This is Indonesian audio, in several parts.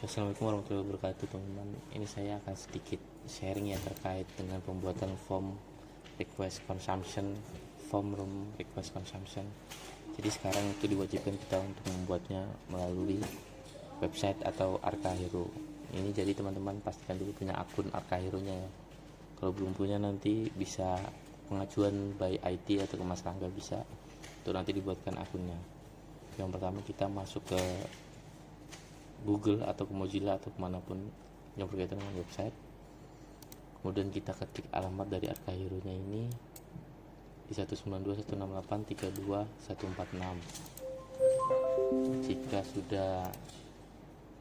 Assalamualaikum warahmatullahi wabarakatuh teman-teman. Ini saya akan sedikit sharing ya terkait dengan pembuatan form request consumption, form room request consumption. Jadi sekarang itu diwajibkan kita untuk membuatnya melalui website atau Arcahero. Ini jadi teman-teman pastikan dulu punya akun Arcahero-nya ya. Kalau belum punya nanti bisa pengajuan by IT atau ke Mas Rangga bisa untuk nanti dibuatkan akunnya. Yang pertama kita masuk ke Google atau ke Mozilla atau kemanapun yang berkaitan dengan website, kemudian kita ketik alamat dari Arcahero-nya ini di 192.168.32.146. Jika sudah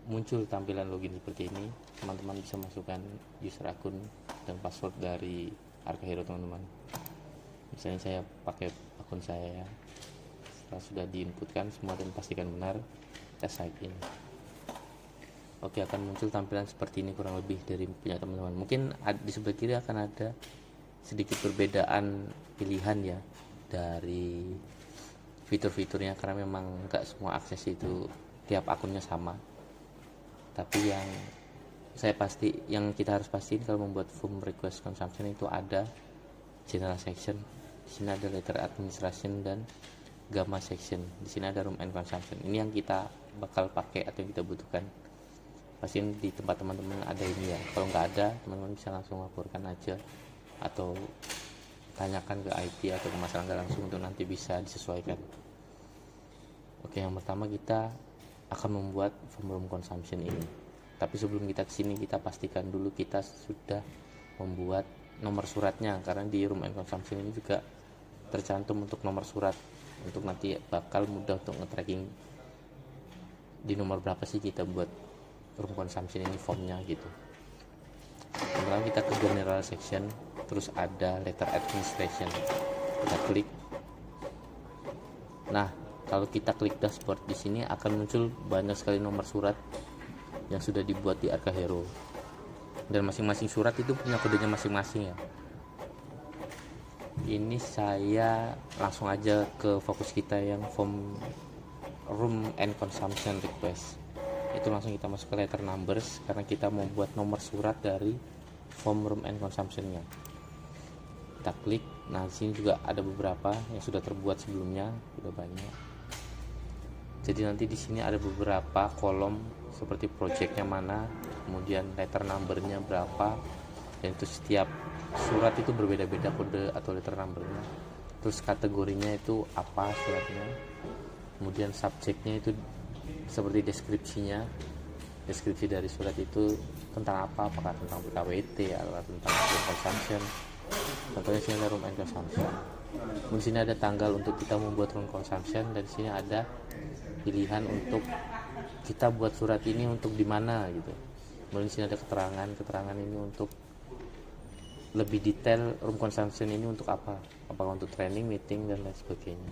muncul tampilan login seperti ini, teman-teman bisa masukkan user akun dan password dari Arcahero teman-teman. Misalnya saya pakai akun saya ya. Setelah sudah diinputkan semua dan pastikan benar, kita sign in. Oke, akan muncul tampilan seperti ini kurang lebih dari punya teman-teman. Mungkin di sebelah kiri akan ada sedikit perbedaan pilihan ya dari fitur-fiturnya, karena memang nggak semua akses itu tiap akunnya sama. Tapi yang kita harus pastiin kalau membuat form request consumption itu ada general section, di sini ada letter administration dan gamma section, di sini ada room and consumption. Ini yang kita bakal pakai atau yang kita butuhkan. Pastiin di tempat teman-teman ada ini ya. Kalau nggak ada, teman-teman bisa langsung laporkan aja atau tanyakan ke IT atau ke Mas Rangga langsung untuk nanti bisa disesuaikan. Oke, yang pertama kita akan membuat form room consumption ini. Tapi sebelum kita kesini, kita pastikan dulu kita sudah membuat nomor suratnya, karena di room and consumption ini juga tercantum untuk nomor surat, untuk nanti bakal mudah untuk nge-tracking di nomor berapa sih kita buat room consumption ini formnya gitu. Kemudian kita ke general section, terus ada letter administration, kita klik. Nah, kalau kita klik dashboard di sini akan muncul banyak sekali nomor surat yang sudah dibuat di Arcahero, dan masing-masing surat itu punya kodenya masing-masing ya. Ini saya langsung aja ke fokus kita yang form room and consumption request. Itu langsung kita masuk ke letter numbers karena kita mau buat nomor surat dari form room and consumption-nya. Kita klik. Nah, di sini juga ada beberapa yang sudah terbuat sebelumnya, sudah banyak. Jadi nanti di sini ada beberapa kolom seperti project-nya mana, kemudian letter number-nya berapa, dan itu setiap surat itu berbeda-beda kode atau letter number-nya. Terus kategorinya itu apa suratnya. Kemudian subjeknya itu seperti deskripsi dari surat itu tentang apa, apakah tentang PKWT atau tentang room consumption. Contohnya sini ada room and consumption. Di sini ada tanggal untuk kita membuat room consumption, dan di sini ada pilihan untuk kita buat surat ini untuk di mana gitu. Kemudian di sini ada keterangan ini untuk lebih detail room consumption ini untuk apa, apakah untuk training, meeting dan lain sebagainya.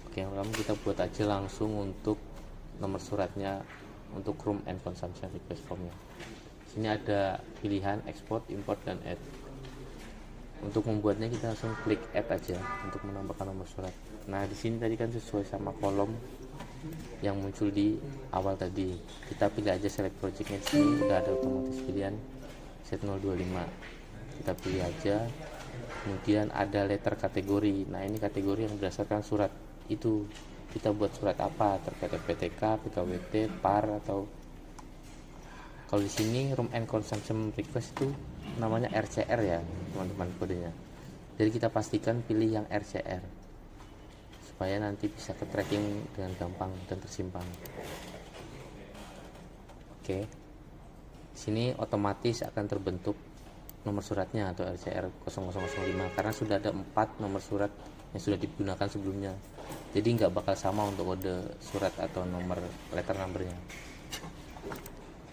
Oke, yang pertama kita buat aja langsung untuk nomor suratnya untuk room and consumption request formnya. Sini ada pilihan export, import, dan add. Untuk membuatnya kita langsung klik add aja untuk menambahkan nomor surat. Nah, di sini tadi kan sesuai sama kolom yang muncul di awal tadi. Kita pilih aja select projectnya, di sini udah ada otomatis pilihan set 025. Kita pilih aja. Kemudian ada letter kategori. Nah, ini kategori yang berdasarkan surat itu. Kita buat surat apa, terkait PTK, PKWT, PAR, atau kalau di sini room and consumption request itu namanya RCR ya teman-teman kodenya. Jadi kita pastikan pilih yang RCR supaya nanti bisa ke tracking dengan gampang dan tersimpan. Oke, sini otomatis akan terbentuk nomor suratnya atau RCR 0005 karena sudah ada 4 nomor surat yang sudah digunakan sebelumnya. Jadi nggak bakal sama untuk kode surat atau nomor letter numbernya.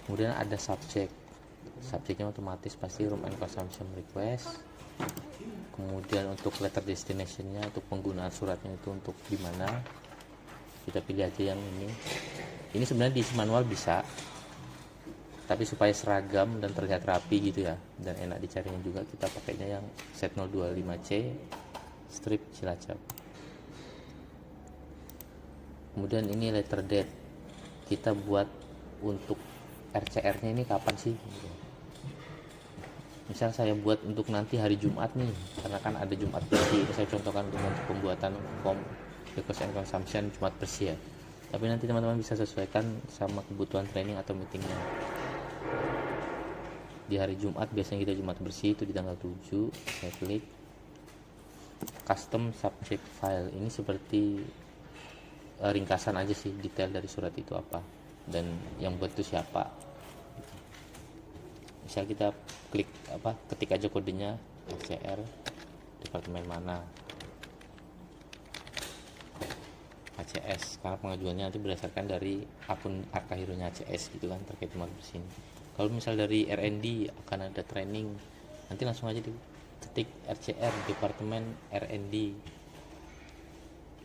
Kemudian ada subjeknya otomatis pasti room and consumption request. Kemudian untuk letter destinationnya, untuk penggunaan suratnya itu untuk di mana, kita pilih aja yang ini sebenarnya diisi manual bisa, tapi supaya seragam dan terlihat rapi gitu ya dan enak dicarinya juga, kita pakainya yang set 025C strip Cilacap. Kemudian ini letter date, kita buat untuk RCR-nya ini kapan sih gitu. Misal saya buat untuk nanti hari Jumat nih, karena kan ada Jumat bersih, ini saya contohkan untuk pembuatan form request and consumption Jumat bersih ya, tapi nanti teman-teman bisa sesuaikan sama kebutuhan training atau meetingnya. Di hari Jumat biasanya kita Jumat bersih itu di tanggal 7. Saya klik custom subject file, ini seperti ringkasan aja sih detail dari surat itu apa dan yang buat itu siapa. Misal kita klik ketik aja kodenya RCR departemen mana, ACS, karena pengajuannya nanti berdasarkan dari akun Arkahironya ACS gitu kan terkait Jumat bersih. Kalau misal dari R&D akan ada training, nanti langsung aja diketik RCR departemen R&D.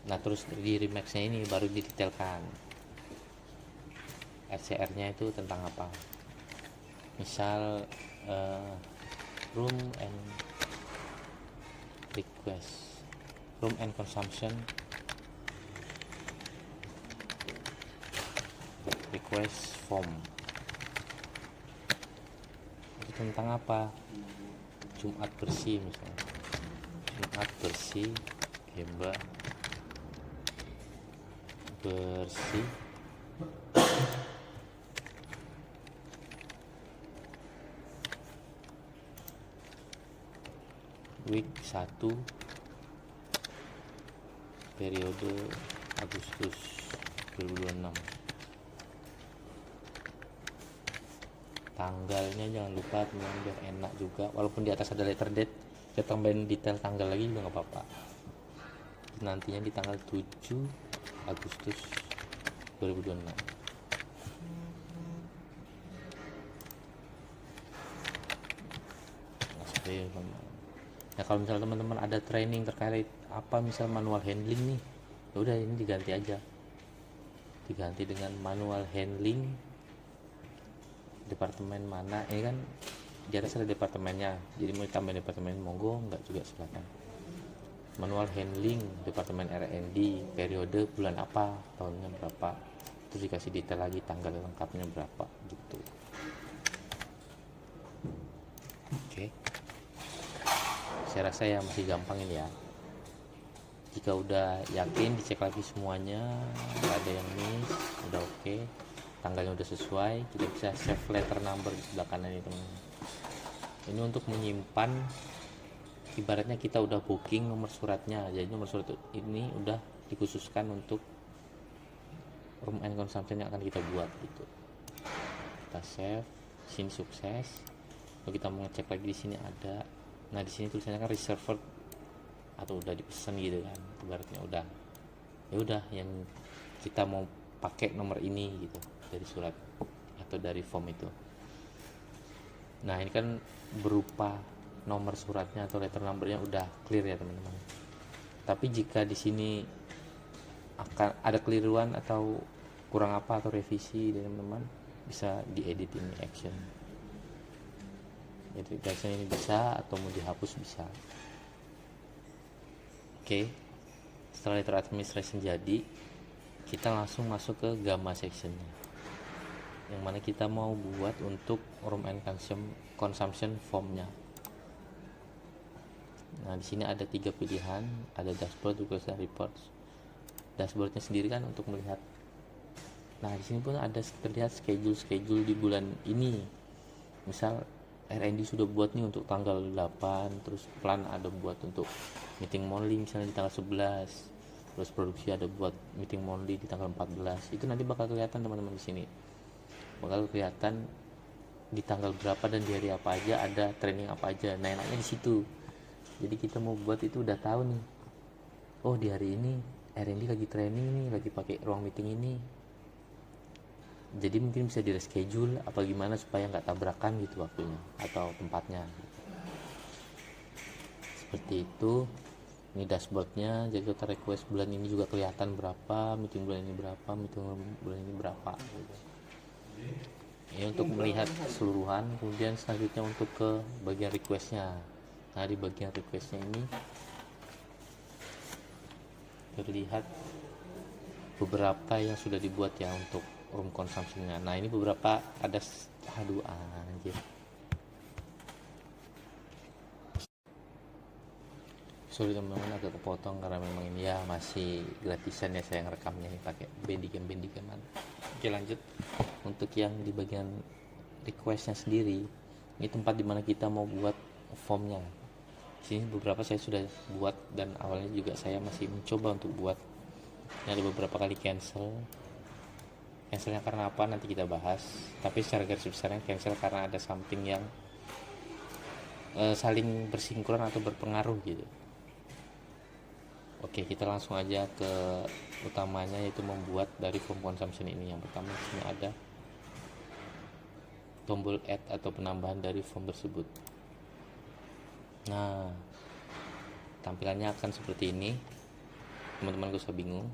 Nah terus di Remax-nya ini baru didetailkan RCR-nya itu tentang apa. Misal room and request, room and consumption request form, itu tentang apa? Jumat bersih misalnya, Jumat bersih Gemba bersih week 1 periode Agustus 2026. Tanggalnya jangan lupa teman, biar enak juga, walaupun di atas ada letter date kita tambahin detail tanggal lagi juga nggak apa-apa. Nantinya di tanggal 7 Agustus 2026. Nah kalau misalnya teman-teman ada training terkait apa, misal manual handling nih, ya udah ini diganti aja, diganti dengan manual handling departemen mana. Ini kan di atas ada departemennya, jadi mau tambahin departemen monggo, enggak juga silakan. Manual handling departemen R&D periode bulan apa, tahunnya berapa, terus dikasih detail lagi tanggal lengkapnya berapa gitu. Oke. Saya rasa ya masih gampang ini ya. Jika udah yakin, dicek lagi semuanya, nggak ada yang miss, udah oke, tanggalnya udah sesuai, kita bisa save letter number di sebelah kanan ini teman-teman. Ini untuk menyimpan, ibaratnya kita udah booking nomor suratnya, jadi nomor surat ini udah dikhususkan untuk room and consumption yang akan kita buat gitu. Kita save, sini sukses. Kalau kita mau ngecek lagi di sini ada. Nah di sini tulisannya kan reserved atau udah dipesan gitu kan, ibaratnya udah, ya udah yang kita mau pakai nomor ini gitu dari surat atau dari form itu. Nah ini kan berupa nomor suratnya atau letter numbernya udah clear ya teman-teman. Tapi jika di sini akan ada keliruan atau kurang apa atau revisi dari teman-teman, bisa diedit ini action. Jadi action ini bisa atau mau dihapus bisa. Oke. Setelah letter administration jadi, kita langsung masuk ke gamma sectionnya, yang mana kita mau buat untuk room and consumption formnya. Nah di sini ada 3 pilihan, ada dashboard, request, dan reports. Dashboardnya sendiri kan untuk melihat. Nah di sini pun ada terlihat schedule di bulan ini. Misal R&D sudah buat nih untuk tanggal 8, terus plan ada buat untuk meeting monthly misalnya di tanggal 11, terus produksi ada buat meeting monthly di tanggal 14. Itu nanti bakal kelihatan teman-teman di sini. Bakal kelihatan di tanggal berapa dan di hari apa aja ada training apa aja. Nah enaknya di situ. Jadi kita mau buat itu udah tahu nih. Oh di hari ini R&D lagi training nih, lagi pakai ruang meeting ini. Jadi mungkin bisa di reschedule apa gimana supaya nggak tabrakan gitu waktunya atau tempatnya. Seperti itu. Ini dashboardnya, jadi total request bulan ini juga kelihatan berapa, meeting bulan ini berapa, meeting bulan ini berapa gitu. Ini untuk melihat keseluruhan. Kemudian selanjutnya untuk ke bagian requestnya. Nah di bagian requestnya ini terlihat beberapa yang sudah dibuat ya untuk room consumption-nya. Nah ini beberapa ada, aduh anjir, sorry teman-teman agak kepotong karena memang ini ya masih gratisan ya saya ngerekamnya ini pakai Bandicam. Oke lanjut, untuk yang di bagian requestnya sendiri, ini tempat dimana kita mau buat formnya. Sini beberapa saya sudah buat dan awalnya juga saya masih mencoba untuk buat. Ini ada beberapa kali cancelnya karena apa nanti kita bahas, tapi secara garis besarnya cancel karena ada something yang saling bersinkron atau berpengaruh gitu. Oke, kita langsung aja ke utamanya, yaitu membuat dari form consumption ini. Yang pertama di sini ada tombol add atau penambahan dari form tersebut. Nah, tampilannya akan seperti ini. Teman-teman gak usah bingung.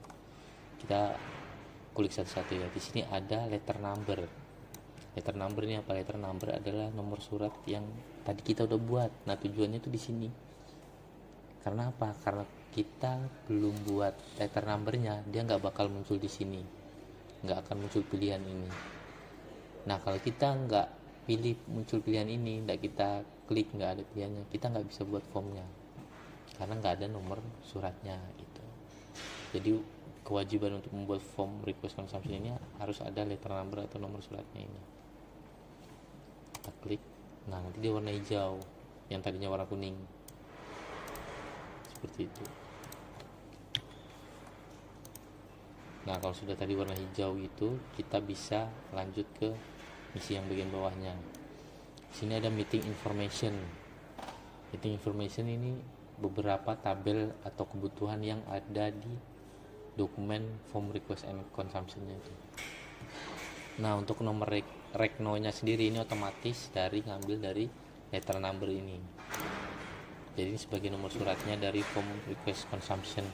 Kita klik satu-satu ya. Di sini ada letter number. Letter number ini apa? Letter number adalah nomor surat yang tadi kita udah buat. Nah, tujuannya itu di sini. Karena apa? Karena kita belum buat letter numbernya, dia nggak bakal muncul di sini, nggak akan muncul pilihan ini. Nah kalau kita nggak pilih muncul pilihan ini, nggak kita klik, nggak ada pilihannya, kita nggak bisa buat formnya karena nggak ada nomor suratnya gitu. Jadi kewajiban untuk membuat form request consumption ini harus ada letter number atau nomor suratnya ini. Kita klik, nah nanti dia warna hijau, yang tadinya warna kuning, seperti itu. Nah kalau sudah tadi warna hijau itu, kita bisa lanjut ke misi yang bagian bawahnya. Sini ada meeting information. Meeting information ini beberapa tabel atau kebutuhan yang ada di dokumen form request and consumption-nya itu. Nah untuk nomor rekno-nya sendiri ini otomatis ngambil dari letter number ini. Jadi ini sebagai nomor suratnya dari form request consumption.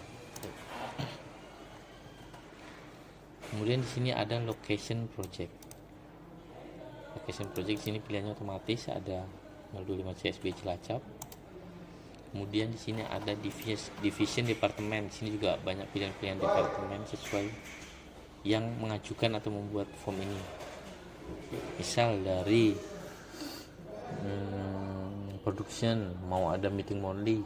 Kemudian di sini ada location project. Location project sini pilihannya otomatis ada 025 CSB Cilacap. Kemudian di sini ada division departemen. Di sini juga banyak pilihan-pilihan departemen sesuai yang mengajukan atau membuat form ini. Misal dari production mau ada meeting only,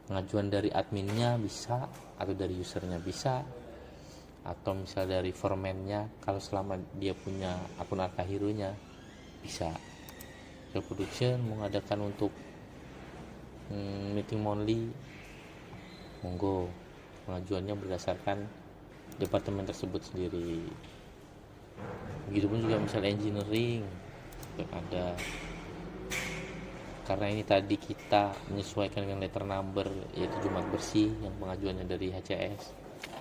pengajuan dari adminnya bisa, atau dari usernya bisa, atau misal dari foreman-nya kalau selama dia punya akun Arkahirunya bisa. Ke production mengadakan untuk meeting only, monggo, pengajuannya berdasarkan departemen tersebut sendiri. Begitupun juga misal engineering ada, karena ini tadi kita menyesuaikan dengan letter number yaitu Jumat Bersih yang pengajuannya dari HCS,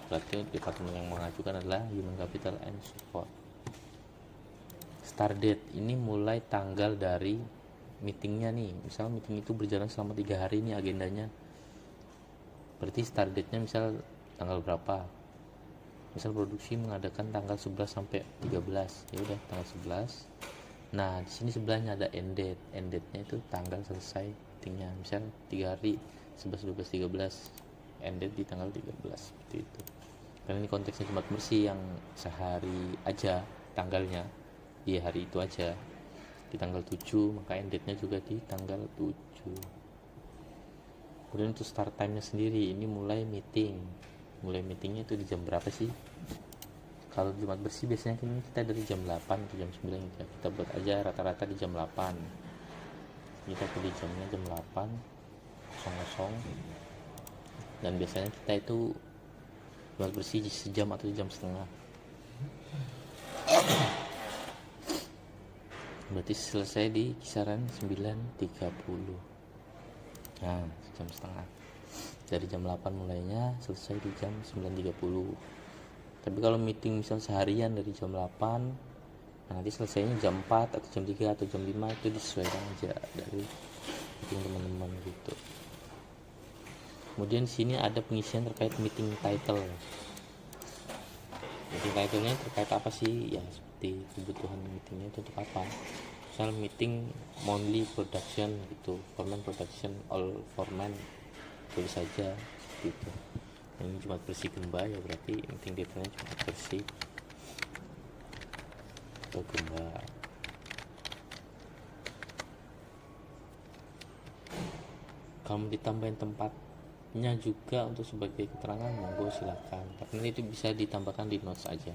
berarti departemen yang mengajukan adalah Human Capital and Support. Start date ini mulai tanggal dari meetingnya nih. Misal meeting itu berjalan selama 3 hari nih agendanya, berarti start date-nya misal tanggal berapa. Misal produksi mengadakan tanggal 11 sampai 13, ya udah tanggal 11. Nah di sini sebelahnya ada end date. End date-nya itu tanggal selesai meetingnya. Misal 3 hari 11, 12, 13, end date di tanggal 13, seperti itu. Karena ini konteksnya Jumat Bersih yang sehari aja tanggalnya, di hari itu aja, di tanggal 7, maka end date-nya juga di tanggal 7. Kemudian untuk start time-nya sendiri, ini mulai meetingnya itu di jam berapa sih? Kalau Jumat Bersih biasanya kita dari jam 8 ke jam 9 gitu ya. Kita buat aja rata-rata di jam 8. Kita pilih jamnya jam 8.00. Dan biasanya kita itu Jumat Bersih sejam atau jam setengah. Berarti selesai di kisaran 9.30. Nah, jam setengah. Dari jam 8 mulainya, selesai di jam 9.30. Tapi kalau meeting misal seharian dari jam 8, nanti selesainya jam 4 atau jam 3 atau jam 5, itu disesuaikan aja dari meeting teman-teman gitu. Kemudian di sini ada pengisian terkait meeting title. Meeting title-nya terkait apa sih? Ya seperti kebutuhan meetingnya itu untuk apa. Misal meeting monthly production gitu, foreman production, all foreman, tulis saja gitu. Ini Jumat Bersih Gemba ya, berarti meeting detailnya Jumat Bersih. atau gambar. Kamu ditambahin tempatnya juga untuk sebagai keterangan, monggo silakan. Tapi itu bisa ditambahkan di notes aja.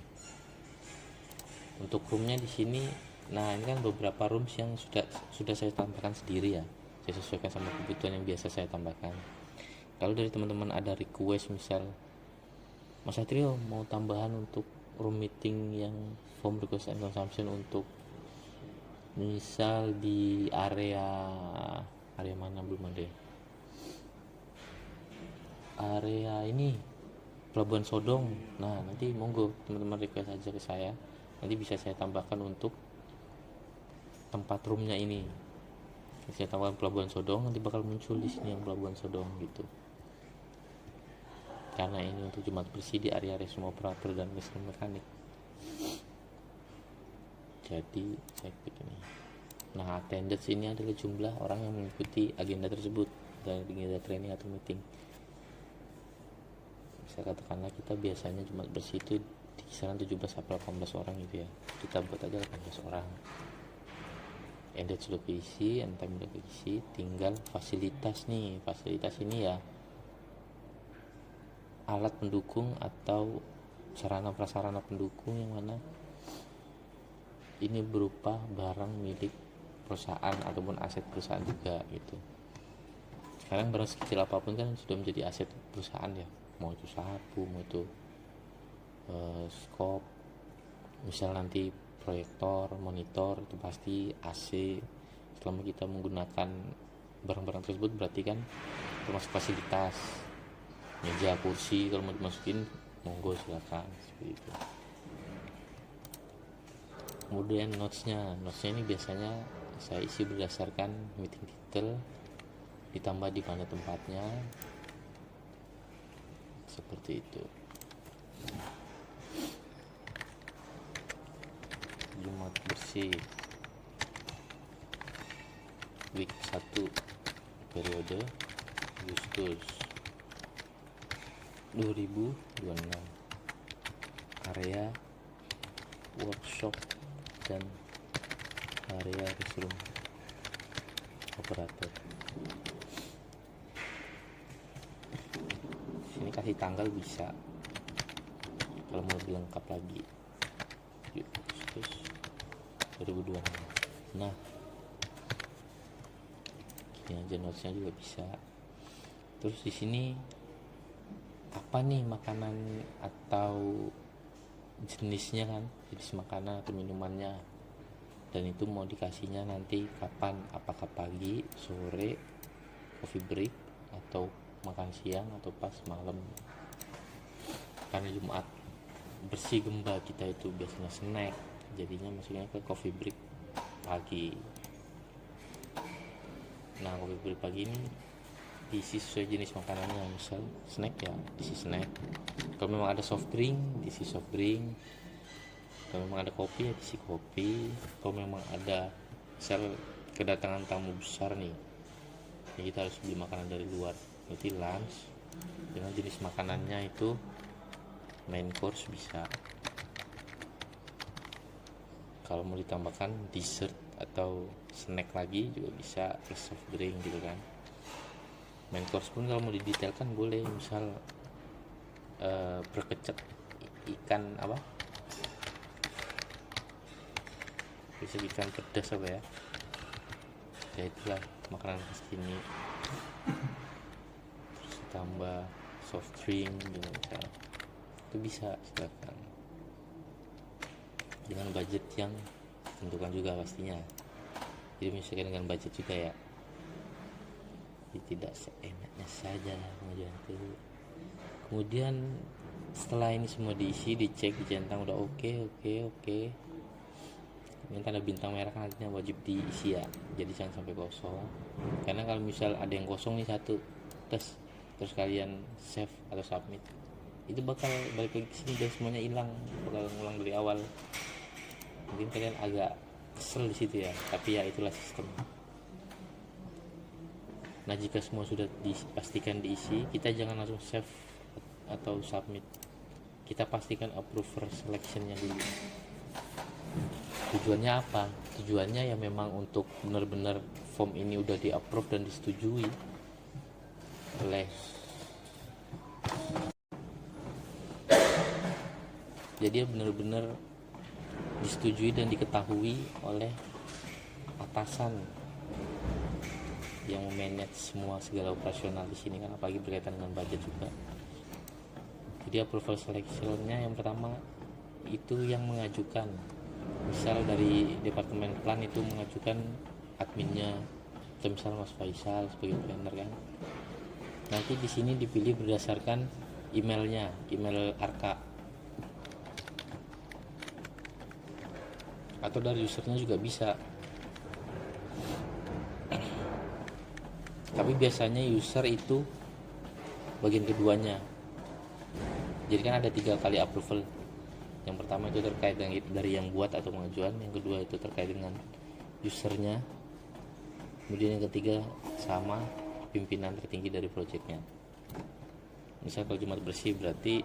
Untuk roomnya di sini, nah ini kan beberapa rooms yang sudah saya tambahkan sendiri ya. Saya sesuaikan sama kebutuhan yang biasa saya tambahkan. Kalau dari teman-teman ada request, misal Mas Satrio mau tambahan untuk room meeting yang form request and consumption untuk misal di area mana belum ada ya? Area ini Pelabuhan Sodong. Nah nanti monggo teman-teman request aja ke saya, nanti bisa saya tambahkan untuk tempat roomnya ini. Saya tambahkan Pelabuhan Sodong, nanti bakal muncul di sini yang Pelabuhan Sodong gitu. Karena ini untuk Jumat bersih di area semua operator dan mesin mekanik, jadi saya klik ini. Nah attendance ini adalah jumlah orang yang mengikuti agenda tersebut dari agenda training atau meeting. Bisa katakanlah kita biasanya Jumat bersih itu di kisaran 17 sampai 18 orang gitu ya, kita buat aja 18 orang. Ended sudah keisi, end time sudah keisi, tinggal fasilitas nih. Fasilitas ini ya alat pendukung atau sarana prasarana pendukung yang mana ini berupa barang milik perusahaan ataupun aset perusahaan juga gitu. Sekarang barang sekecil apapun kan sudah menjadi aset perusahaan ya, mau itu sapu, mau itu skop, misal nanti proyektor, monitor, itu pasti AC. Selama kita menggunakan barang-barang tersebut berarti kan termasuk fasilitas. Meja, kursi kalau mau dimasukin monggo silakan, seperti itu. Kemudian notesnya ini biasanya saya isi berdasarkan meeting title, ditambah di mana tempatnya, seperti itu. Jumat bersih week 1 periode Agustus 2026, area workshop dan area restroom operator. Sini kasih tanggal bisa, kalau mau lebih lengkap lagi Agustus 2026. Nah gini aja notesnya juga bisa. Terus di sini apa nih makanan atau jenisnya kan, jenis makanan atau minumannya, dan itu mau dikasihnya nanti kapan, apakah pagi, sore, coffee break, atau makan siang, atau pas malam. Karena Jumat bersih gemba kita itu biasanya snack, jadinya maksudnya ke coffee break pagi. Nah coffee break pagi ini diisi sesuai jenis makanannya, misal snack ya diisi snack, kalau memang ada soft drink diisi soft drink, kalau memang ada kopi ya diisi kopi, kalau memang ada misal kedatangan tamu besar nih ya kita harus beli makanan dari luar, berarti lunch dengan jenis makanannya itu main course bisa. Kalau mau ditambahkan dessert atau snack lagi juga bisa, plus soft drink gitu kan. Main course pun kalau mau didetailkan boleh, misal berkecak ikan apa, bisa ikan pedas apa ya, ya itulah makanan khas sini. Terus tambah soft drink gitu misal, itu bisa silakan dengan budget yang tentukan juga pastinya. Jadi misalkan dengan budget juga ya, jadi tidak seenaknya saja pengajuan itu. Kemudian setelah ini semua diisi, dicek, dicentang udah oke. Ini tanda bintang merah kan artinya wajib diisi ya, jadi jangan sampai kosong. Karena kalau misal ada yang kosong nih satu, terus kalian save atau submit, itu bakal balik lagi ke sini dan semuanya hilang, bakal ngulang dari awal. Mungkin kalian agak kesel di situ ya, tapi ya itulah sistem. Nah jika semua sudah dipastikan diisi, kita jangan langsung save atau submit, kita pastikan approver selectionnya dulu. Tujuannya apa? Tujuannya ya memang untuk benar-benar form ini udah di approve dan disetujui oleh, jadi benar-benar disetujui dan diketahui oleh atasan yang manage semua segala operasional di sini kan, apalagi berkaitan dengan budget juga. Jadi approval selection-nya yang pertama itu yang mengajukan, misal dari departemen plan itu mengajukan adminnya, atau misal Mas Faisal sebagai planner kan. Nanti di sini dipilih berdasarkan emailnya, email Arka, atau dari usernya juga bisa. Tapi biasanya user itu bagian keduanya. Jadi kan ada 3 kali approval. Yang pertama itu terkait dengan dari yang buat atau pengajuan, yang kedua itu terkait dengan usernya, kemudian yang ketiga sama pimpinan tertinggi dari proyeknya. Misal kalau Jumat bersih berarti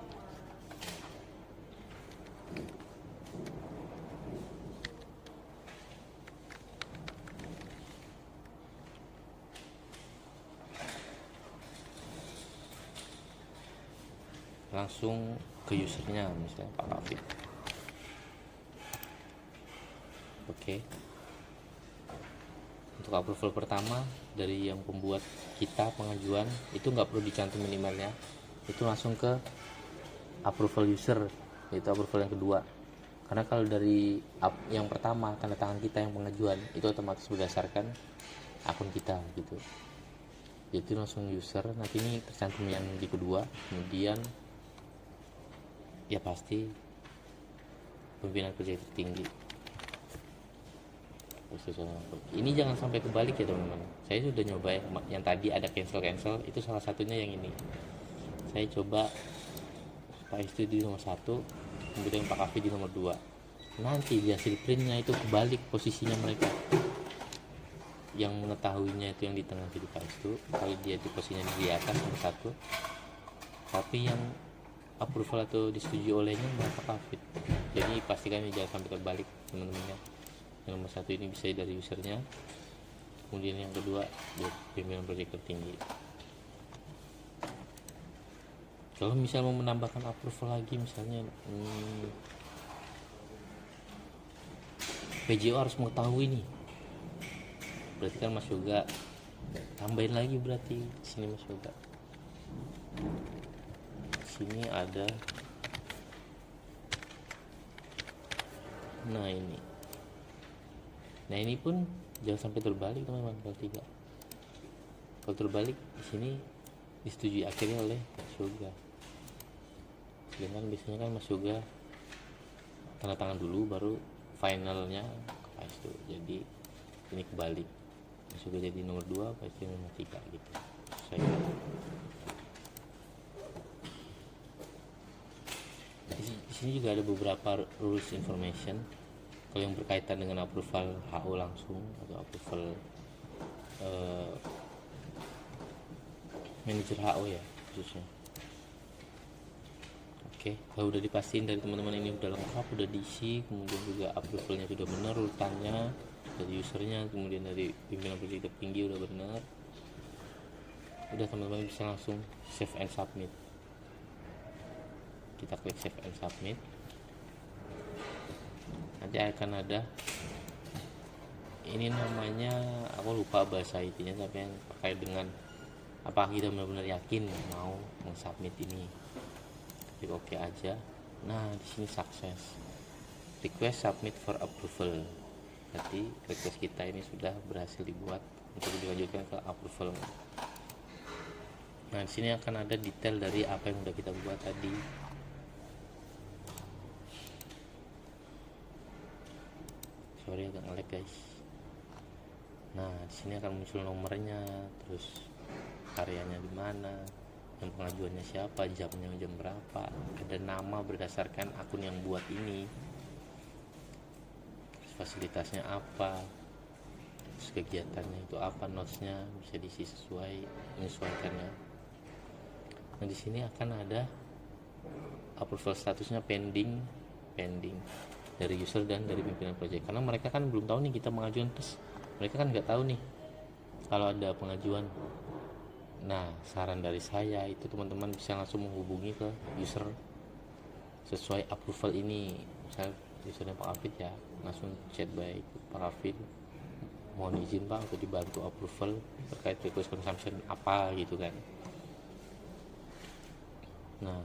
langsung ke usernya, misalnya Pak Rafid. Oke. Untuk approval pertama dari yang pembuat kita pengajuan itu nggak perlu dicantumin emailnya, itu langsung ke approval user, yaitu approval yang kedua. Karena kalau dari yang pertama tanda tangan kita yang pengajuan itu otomatis berdasarkan akun kita gitu. Jadi langsung user, nanti ini tercantum yang di kedua, kemudian ya pasti pimpinan proyek tertinggi. Ini jangan sampai kebalik ya teman-teman. Saya sudah nyoba ya, yang tadi ada cancel itu salah satunya yang ini. Saya coba Pak Istu di nomor 1, kemudian Pak Kavi di nomor 2. Nanti di hasil printnya itu kebalik posisinya mereka. Yang mengetahuinya itu yang di tengah jadi Pak Istu, kalau dia di posisinya di atas nomor 1. Tapi yang approval atau disetujui olehnya Pak Kavi. Jadi pastikan jangan sampai terbalik teman-teman. Yang nomor 1 ini bisa dari usernya, kemudian yang kedua dari pimpinan proyek tertinggi. Kalau misal mau menambahkan approval lagi, misalnya PJO harus mengetahui nih, berarti kan Mas Yoga tambahin lagi, berarti sini Mas Yoga, sini ada, nah ini pun jangan sampai terbalik teman-teman. Kalau terbalik di sini disetujui akhirnya oleh Mas Yoga, sedangkan biasanya kan Mas Yoga tanda tangan dulu baru finalnya ke Pak Istu. Jadi ini kebalik, Mas Yoga jadi nomor 2, Pak Istu nomor 3 gitu. Di sini juga ada beberapa rules information kalau yang berkaitan dengan approval HO langsung atau approval manajer HO ya khususnya. Oke, kalau udah dipastiin dari teman-teman ini udah lengkap, udah diisi, kemudian juga approvalnya sudah benar urutannya dari usernya, kemudian dari pimpinan proyek tertinggi udah benar, udah teman-teman bisa langsung save and submit. Kita klik save and submit, nanti akan ada ini namanya, aku lupa bahasa itunya, tapi yang terkait dengan apakah kita benar-benar yakin mau mensubmit ini. Klik OK aja. Nah di sini sukses, request submit for approval, berarti request kita ini sudah berhasil dibuat untuk dilanjutkan ke approval. Nah di sini akan ada detail dari apa yang sudah kita buat tadi. Sorry agak nge-lag guys. Nah di sini akan muncul nomornya, terus karyanya di mana, yang pengajuannya siapa, jamnya jam berapa, ada nama berdasarkan akun yang buat ini, terus fasilitasnya apa, terus kegiatannya itu apa, notesnya bisa diisi sesuai menyesuaikannya. Nah di sini akan ada approval statusnya pending. dari user dan dari pimpinan project, karena mereka kan belum tahu nih kita mengajukan, terus mereka kan nggak tahu nih kalau ada pengajuan. Nah, saran dari saya itu teman-teman bisa langsung menghubungi ke user sesuai approval ini. Misal usernya Pak Afid ya, langsung chat baik Pak Afid, mohon izin Pak untuk dibantu approval terkait request consumption apa gitu kan. Nah,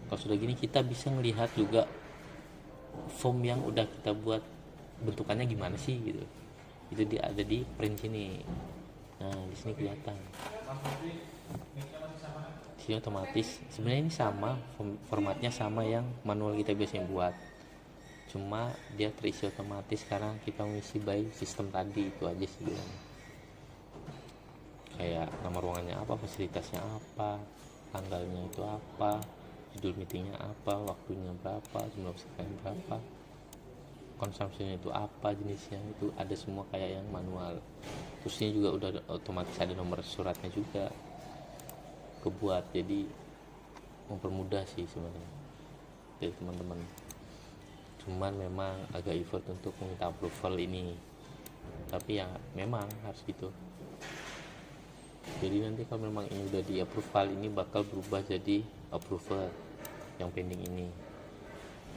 kalau sudah gini kita bisa melihat juga form yang udah kita buat bentukannya gimana sih gitu. Itu dia ada di print sini. Nah, di sini kelihatan. Di sini otomatis. Sebenarnya ini sama, formatnya sama yang manual kita biasanya buat. Cuma dia terisi otomatis karena kita mengisi by sistem tadi, itu aja sih. Kayak nama ruangannya apa, fasilitasnya apa, tanggalnya itu apa, judul meetingnya apa, waktunya berapa, jumlah pesertanya berapa, konsumsinya itu apa, jenisnya itu ada semua kayak yang manual. Terus ini juga udah otomatis ada nomor suratnya juga kebuat, jadi mempermudah sih sebenarnya dari teman-teman. Cuman memang agak effort untuk meminta approval ini, tapi ya memang harus gitu. Jadi nanti kalau memang ini udah di approval, ini bakal berubah jadi approval yang pending ini.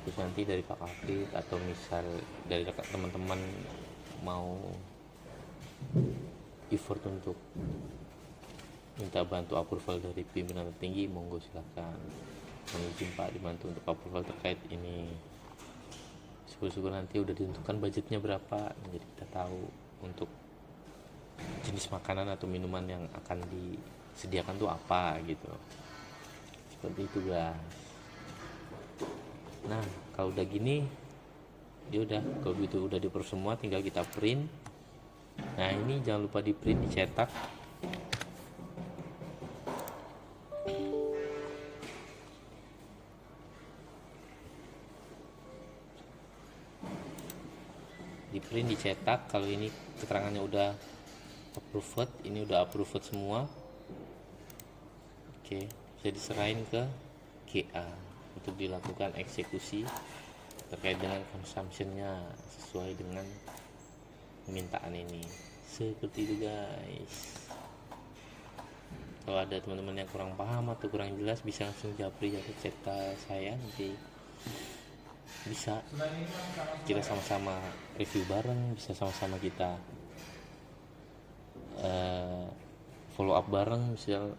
Terus nanti dari Pak Afid atau misal dari teman-teman mau effort untuk minta bantu approval dari pimpinan tertinggi, monggo silakan, mohon izin Pak dibantu untuk approval terkait ini. Syukur-syukur nanti udah ditentukan budgetnya berapa, jadi kita tahu untuk jenis makanan atau minuman yang akan disediakan tuh apa gitu. Seperti itu guys. Nah, kalau udah gini ya udah, kalau gitu udah di-approve semua, tinggal kita print. Nah, ini jangan lupa di print, dicetak. Di print, dicetak. Kalau ini keterangannya udah approved, ini udah approved semua. Oke, bisa diserahin ke GA untuk dilakukan eksekusi terkait dengan consumptionnya sesuai dengan permintaan ini. Seperti itu guys. Kalau ada teman-teman yang kurang paham atau kurang jelas, bisa langsung japri atau chat ke saya, nanti bisa kita sama-sama review bareng, bisa sama-sama kita follow up bareng. Misal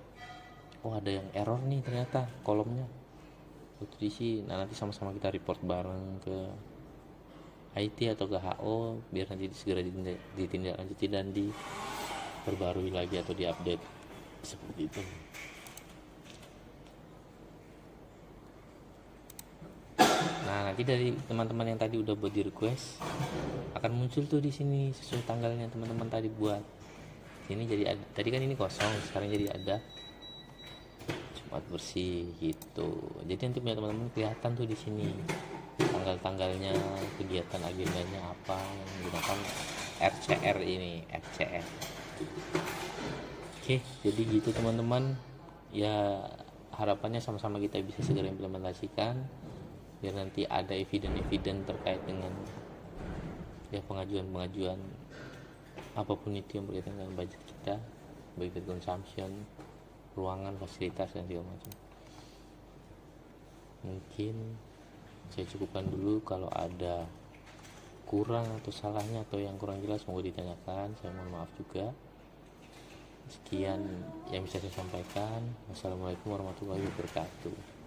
ada yang error nih ternyata kolomnya itu diisi, nah nanti sama-sama kita report bareng ke IT atau ke HO biar nanti segera ditindaklanjuti dan diperbarui lagi atau diupdate seperti itu. Nah, nanti dari teman-teman yang tadi udah buat di request akan muncul tuh di sini sesuai tanggalnya teman-teman tadi buat. Ini jadi ada, tadi kan ini kosong, sekarang jadi ada Jumat bersih gitu. Jadi nanti punya teman-teman kelihatan tuh di sini tanggal-tanggalnya, kegiatan agendanya apa yang menggunakan RCR ini, RCR. Oke, jadi gitu teman-teman. Ya harapannya sama-sama kita bisa segera implementasikan biar nanti ada eviden terkait dengan ya pengajuan apapun itu yang berkaitan dengan budget kita, baik dari consumption, ruangan, fasilitas dan segala macam. Mungkin saya cukupkan dulu, kalau ada kurang atau salahnya atau yang kurang jelas mohon ditanyakan, saya mohon maaf juga. Sekian yang bisa saya sampaikan. Wassalamualaikum warahmatullahi wabarakatuh.